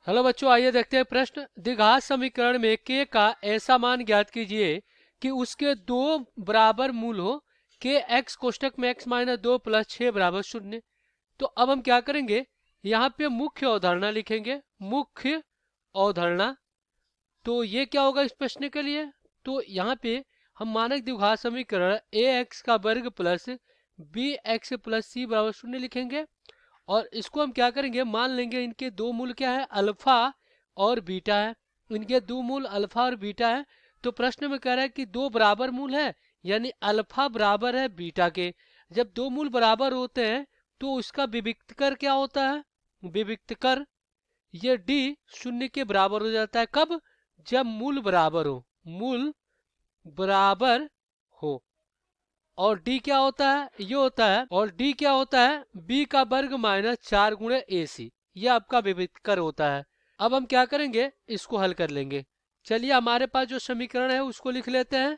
Hello बच्चों, आइए देखते हैं प्रश्न। द्विघात समीकरण में k का ऐसा मान ज्ञात कीजिए कि उसके दो बराबर मूल हो। k x कोष्टक में x माइनस 2 प्लस 6 बराबर 0। तो अब हम क्या करेंगे, यहाँ पे मुख्य अवधारणा लिखेंगे। मुख्य अवधारणा, तो ये क्या होगा इस प्रश्न के लिए। तो यहाँ पे हम मानक द्विघात समीकरण ए एक्स का वर्ग प्लस बी एक्स प्लस सी बराबर 0 लिखेंगे। और इसको हम क्या करेंगे, मान लेंगे इनके दो मूल क्या है, अल्फा और बीटा है। इनके दो मूल अल्फा और बीटा है। तो प्रश्न में कह रहा है कि दो बराबर मूल है, यानी अल्फा बराबर है बीटा के। जब दो मूल बराबर होते हैं तो उसका विविक्तकर क्या होता है, विविक्तकर ये डी शून्य के बराबर हो जाता है। कब? जब मूल बराबर हो, मूल बराबर हो। और डी क्या होता है, ये होता है, और डी क्या होता है, बी का वर्ग माइनस 4 गुणे ए सी। ये आपका विविधकर होता है। अब हम क्या करेंगे, इसको हल कर लेंगे। चलिए हमारे पास जो समीकरण है उसको लिख लेते हैं।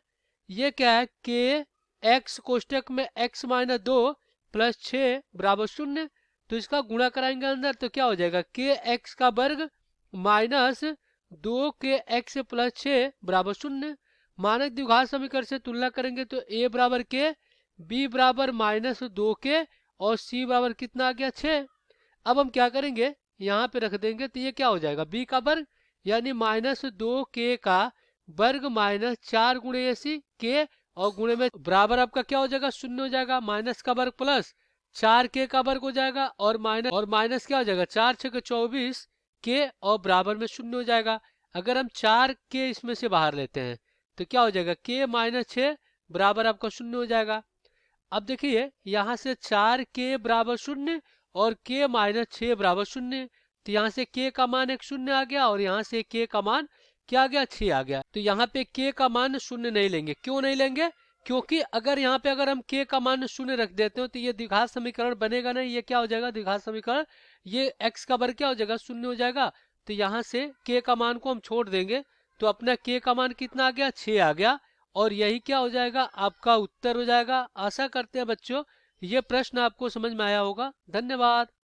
ये क्या है, के एक्स कोष्टक में एक्स माइनस 2 प्लस 6 बराबर 0। तो इसका गुणा कराएंगे अंदर, तो क्या हो जाएगा, के एक्स का वर्ग माइनस 2 के एक्स प्लस 6 बराबर 0। मानक द्विघात समीकरण से तुलना करेंगे तो a बराबर के, b बराबर माइनस 2 के, और c बराबर कितना आ गया, 6। अब हम क्या करेंगे, यहाँ पे रख देंगे, तो ये क्या हो जाएगा, b का वर्ग यानी माइनस 2 के का वर्ग माइनस 4 गुणे ए सी के, और गुणे में बराबर आपका क्या हो जाएगा, 0 हो जाएगा। माइनस का वर्ग प्लस 4 के का वर्ग हो जाएगा, और माइनस क्या हो जाएगा, 4 6 24 के, और बराबर में 0 हो जाएगा। अगर हम 4 के इसमें से बाहर लेते हैं तो क्या हो जाएगा, के माइनस 6 बराबर आपका 0 हो जाएगा। अब देखिए यहाँ से 4 के बराबर 0 और के माइनस 6 बराबर 0। तो यहाँ से के का मान एक 0 आ गया, और यहाँ से के का मान क्या आ गया, 6 आ गया। तो यहाँ पे के का मान 0 नहीं लेंगे। क्यों नहीं लेंगे? क्योंकि अगर यहाँ पे अगर हम के का मान 0 रख देते हो तो ये द्विघात समीकरण बनेगा नहीं। ये क्या हो जाएगा, द्विघात समीकरण, ये एक्स का वर्ग क्या हो जाएगा, 0 हो जाएगा। तो यहाँ से के का मान को हम छोड़ देंगे, तो अपना के का मान कितना आ गया, 6 आ गया। और यही क्या हो जाएगा, आपका उत्तर हो जाएगा। आशा करते हैं बच्चों ये प्रश्न आपको समझ में आया होगा। धन्यवाद।